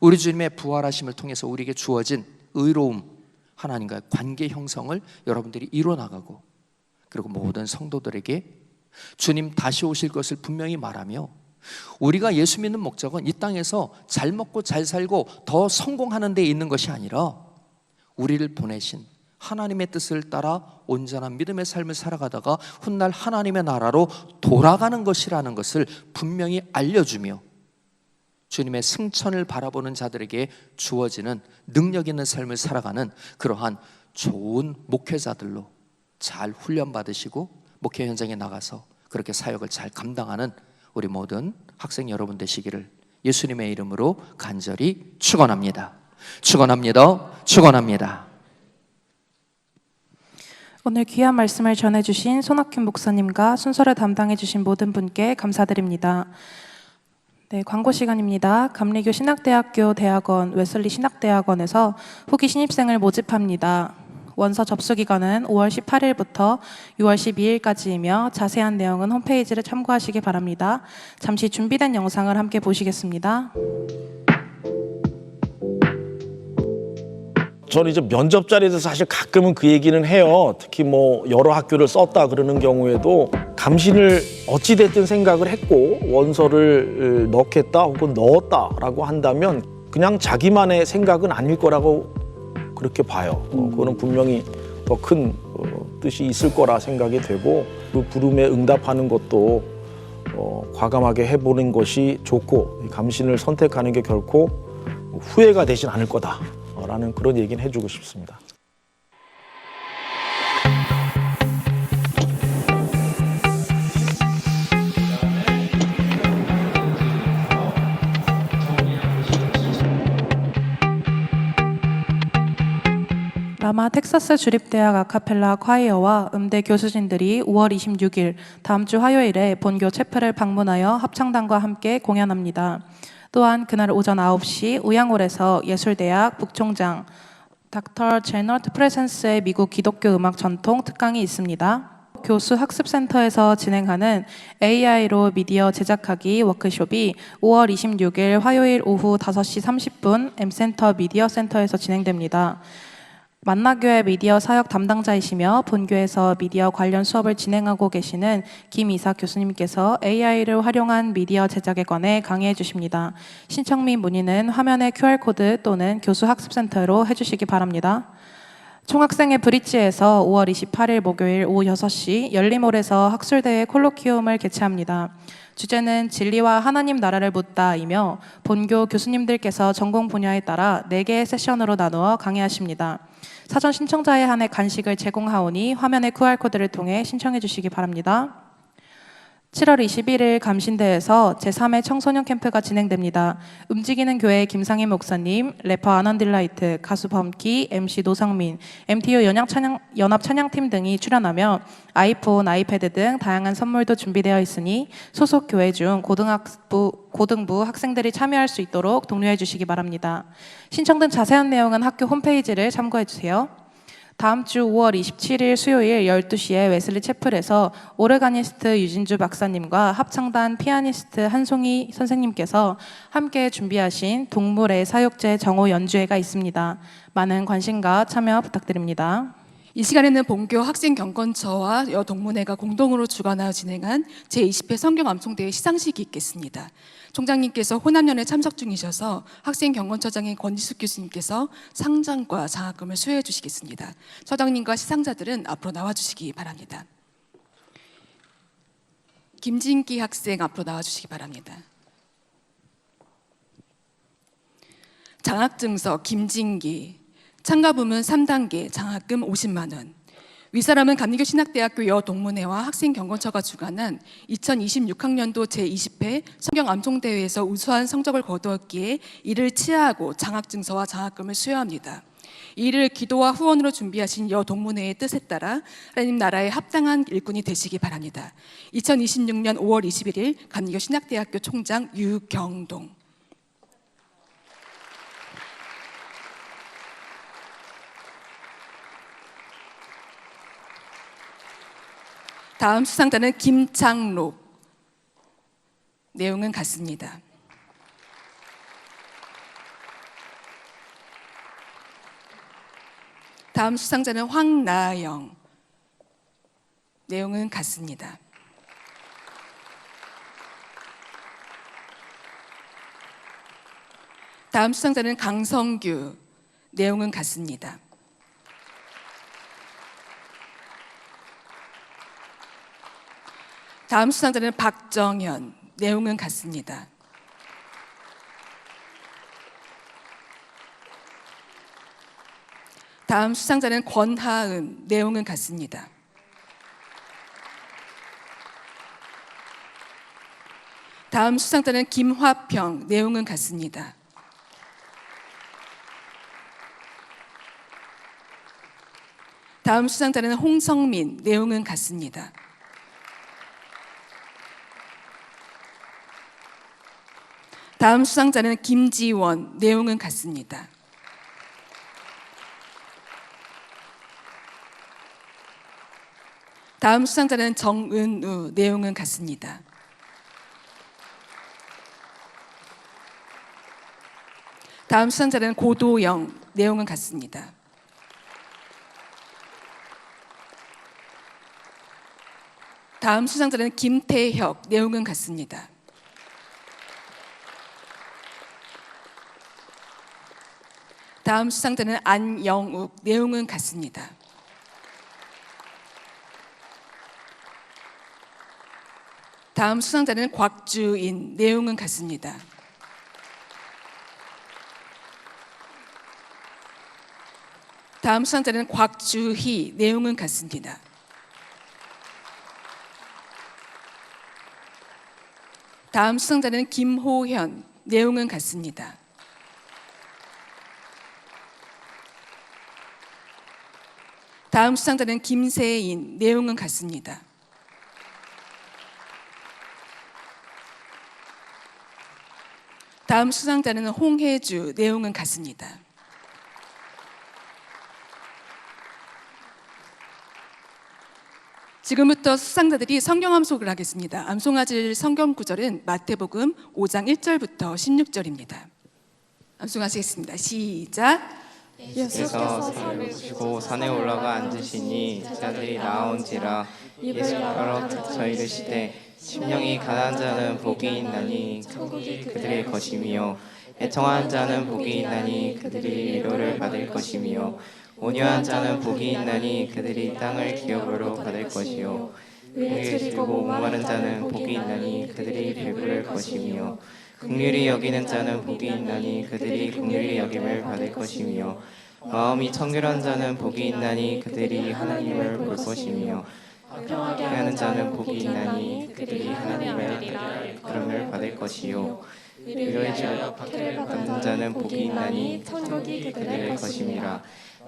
우리 주님의 부활하심을 통해서 우리에게 주어진 의로움, 하나님과의 관계 형성을 여러분들이 이뤄나가고 그리고 모든 성도들에게 주님 다시 오실 것을 분명히 말하며 우리가 예수 믿는 목적은 이 땅에서 잘 먹고 잘 살고 더 성공하는 데 있는 것이 아니라 우리를 보내신 하나님의 뜻을 따라 온전한 믿음의 삶을 살아가다가 훗날 하나님의 나라로 돌아가는 것이라는 것을 분명히 알려주며 주님의 승천을 바라보는 자들에게 주어지는 능력 있는 삶을 살아가는 그러한 좋은 목회자들로 잘 훈련받으시고 목회 현장에 나가서 그렇게 사역을 잘 감당하는 우리 모든 학생 여러분 되시기를 예수님의 이름으로 간절히 축원합니다. 축원합니다. 축원합니다. 오늘 귀한 말씀을 전해주신 손학균 목사님과 순서를 담당해주신 모든 분께 감사드립니다. 네, 광고 시간입니다. 감리교 신학대학교 대학원 웨슬리 신학대학원에서 후기 신입생을 모집합니다. 원서 접수 기간은 5월 18일부터 6월 12일까지이며 자세한 내용은 홈페이지를 참고하시기 바랍니다. 잠시 준비된 영상을 함께 보시겠습니다. 저는 이제 면접 자리에서 사실 가끔은 그 얘기는 해요. 특히 뭐 여러 학교를 썼다 그러는 경우에도 감신을 어찌됐든 생각을 했고 원서를 넣겠다 혹은 넣었다라고 한다면 그냥 자기만의 생각은 아닐 거라고 그렇게 봐요. 그거는 분명히 더 큰 뜻이 있을 거라 생각이 되고 그 부름에 응답하는 것도 과감하게 해보는 것이 좋고 감신을 선택하는 게 결코 후회가 되진 않을 거다라는 그런 얘기는 해주고 싶습니다. 라마 텍사스 주립대학 아카펠라 콰이어와 음대 교수진들이 5월 26일 다음 주 화요일에 본교 채플을 방문하여 합창단과 함께 공연합니다. 또한 그날 오전 9시 우양홀에서 예술대학 북총장 닥터 제너트 프레센스의 미국 기독교 음악 전통 특강이 있습니다. 교수 학습센터에서 진행하는 AI로 미디어 제작하기 워크숍이 5월 26일 화요일 오후 5시 30분 M센터 미디어 센터에서 진행됩니다. 만나교회 미디어 사역 담당자이시며 본교에서 미디어 관련 수업을 진행하고 계시는 김이삭 교수님께서 AI를 활용한 미디어 제작에 관해 강의해 주십니다. 신청 및 문의는 화면의 QR코드 또는 교수 학습센터로 해주시기 바랍니다. 총학생회 브릿지에서 5월 28일 목요일 오후 6시 열림홀에서 학술대회 콜로키움을 개최합니다. 주제는 진리와 하나님 나라를 묻다이며 본교 교수님들께서 전공 분야에 따라 4개의 세션으로 나누어 강의하십니다. 사전 신청자에 한해 간식을 제공하오니 화면의 QR코드를 통해 신청해 주시기 바랍니다. 7월 21일 감신대에서 제3회 청소년 캠프가 진행됩니다. 움직이는 교회 김상희 목사님, 래퍼 아넌딜라이트, 가수 범키, MC 노상민, MTU 연합 찬양팀 등이 출연하며 아이폰, 아이패드 등 다양한 선물도 준비되어 있으니 소속 교회 중 고등부 학생들이 참여할 수 있도록 독려해 주시기 바랍니다. 신청 등 자세한 내용은 학교 홈페이지를 참고해 주세요. 다음 주 5월 27일 수요일 12시에 웨슬리 채플에서 오르가니스트 유진주 박사님과 합창단 피아니스트 한송이 선생님께서 함께 준비하신 동물의 사육제 정오 연주회가 있습니다. 많은 관심과 참여 부탁드립니다. 이 시간에는 본교 학생경건처와 여동문회가 공동으로 주관하여 진행한 제20회 성경암송대회 시상식이 있겠습니다. 총장님께서 호남연에 참석 중이셔서 학생경건처장인 권지숙 교수님께서 상장과 장학금을 수여해 주시겠습니다. 처장님과 시상자들은 앞으로 나와주시기 바랍니다. 김진기 학생 앞으로 나와주시기 바랍니다. 장학증서 김진기, 참가부문 3단계, 장학금 50만 원. 윗사람은 감리교 신학대학교 여동문회와 학생경건처가 주관한 2026학년도 제20회 성경암송대회에서 우수한 성적을 거두었기에 이를 치하하고 장학증서와 장학금을 수여합니다. 이를 기도와 후원으로 준비하신 여동문회의 뜻에 따라 하나님 나라의 합당한 일꾼이 되시기 바랍니다. 2026년 5월 21일 감리교 신학대학교 총장 유경동. 다음 수상자는 김창록. 내용은 같습니다. 다음 수상자는 황나영. 내용은 같습니다. 다음 수상자는 강성규. 내용은 같습니다. 다음 수상자는 박정현. 내용은 같습니다. 다음 수상자는 권하은. 내용은 같습니다. 다음 수상자는 김화평. 내용은 같습니다. 다음 수상자는 홍성민, 내용은 같습니다. 다음 수상자는 김지원, 내용은 같습니다. 다음 수상자는 정은우, 내용은 같습니다. 다음 수상자는 고도영, 내용은 같습니다. 다음 수상자는 김태혁, 내용은 같습니다. 다음 수상자는 안영욱, 내용은 같습니다. 다음 수상자는 곽주인, 내용은 같습니다. 다음 수상자는 곽주희, 내용은 같습니다. 다음 수상자는 김호현, 내용은 같습니다. 다음 수상자는 김세인, 내용은 같습니다. 다음 수상자는 홍혜주, 내용은 같습니다. 지금부터 수상자들이 성경 암송을 하겠습니다. 암송하실 성경 구절은 마태복음 5장 1절부터 16절입니다. 암송하시겠습니다. 시작. 예수께서 산을 보시고 산에 올라가 앉으시니 제자들이 나온지라 예수께로 닥쳐 이르시되 심령이 가난한 자는 복이 있나니 천국이 그들의 것이며 애통한 자는 복이 있나니 그들이 위로를 받을 것이며 온유한 자는 복이 있나니 그들이 땅을 기업으로 받을 것이요 의에 줄이고 목마른 자는 복이 있나니 그들이 배부를 것이며 긍휼히 여기는 자는 복이 있나니 그들이 긍휼히 여김을 받을 것이며 마음이 청결한 자는 복이 있나니 그들이 하나님을 볼 것이며 평하게 하는 자는 복이 있나니 그들이 하나님의 그름을 받을 것이요 위로의 주 박해를 받는 자는 복이 있나니 천국이 그들의 것임이라.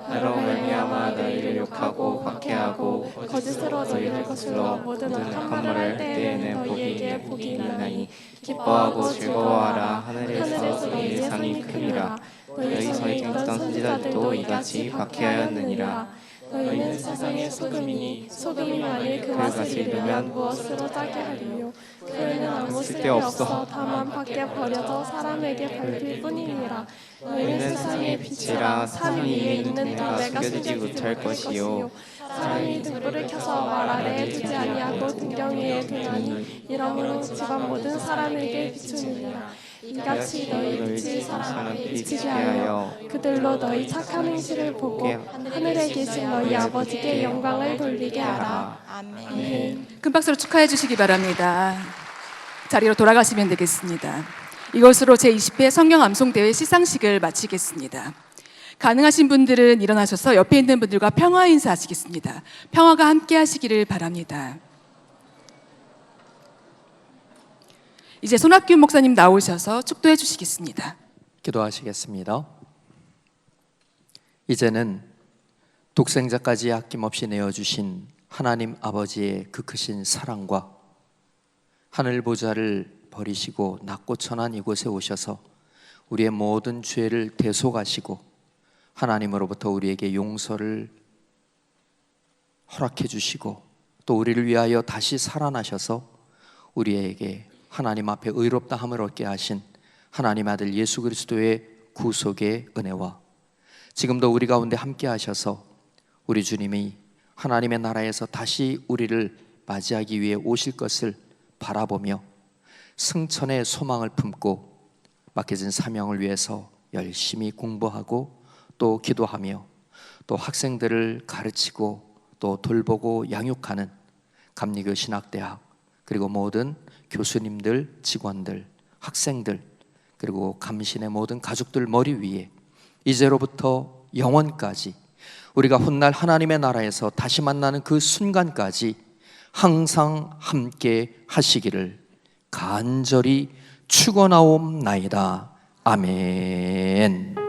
나로 말미암아 너희를 욕하고 박해하고 거짓으로 너희를 거슬러 모든 악한 말을 할 때에는 너희에게 복이 있나니 기뻐하고 즐거워하라. 하늘에서 너희의 상이 크니라. 너희 서에 있던 선지자들도 이같이 박해하였느니라. 너희는 세상의 소금이니 소금이 만일 그 맛을 잃으면 무엇으로 짜게 하리요. 그에는 아무 쓸데없어 다만 밖에 버려져 사람에게 밟힐 뿐이니라. 너희는 세상의 빛이라. 사람 위에 있는 등대가 숨기지 못할 것이요 사람이 등불을 켜서 말 아래에 두지 아니하고 등경 위에 두나니 이러므로 집안 모든 사람에게 비추느니라. 이같이 너희 빛이 사람에게 비치게 하여 그들로 너희 착한 행실을 보고 하늘에 계신 너희 아버지께 영광을 돌리게 하라. 아멘. 큰 박수로 축하해 주시기 바랍니다. 자리로 돌아가시면 되겠습니다. 이것으로 제20회 성경 암송대회 시상식을 마치겠습니다. 가능하신 분들은 일어나셔서 옆에 있는 분들과 평화 인사하시겠습니다. 평화가 함께 하시기를 바랍니다. 이제 손학규 목사님 나오셔서 축도해 주시겠습니다. 기도하시겠습니다. 이제는 독생자까지 아낌없이 내어주신 하나님 아버지의 그 크신 사랑과 하늘 보좌를 버리시고 낮고 천한 이곳에 오셔서 우리의 모든 죄를 대속하시고 하나님으로부터 우리에게 용서를 허락해 주시고 또 우리를 위하여 다시 살아나셔서 우리에게 하나님 앞에 의롭다 함을 얻게 하신 하나님 아들 예수 그리스도의 구속의 은혜와 지금도 우리 가운데 함께 하셔서 우리 주님이 하나님의 나라에서 다시 우리를 맞이하기 위해 오실 것을 바라보며 승천의 소망을 품고 맡겨진 사명을 위해서 열심히 공부하고 또 기도하며 또 학생들을 가르치고 또 돌보고 양육하는 감리교 신학대학 그리고 모든 교수님들, 직원들, 학생들 그리고 감신의 모든 가족들 머리 위에 이제로부터 영원까지 우리가 훗날 하나님의 나라에서 다시 만나는 그 순간까지 항상 함께 하시기를 간절히 축원하옵나이다. 아멘.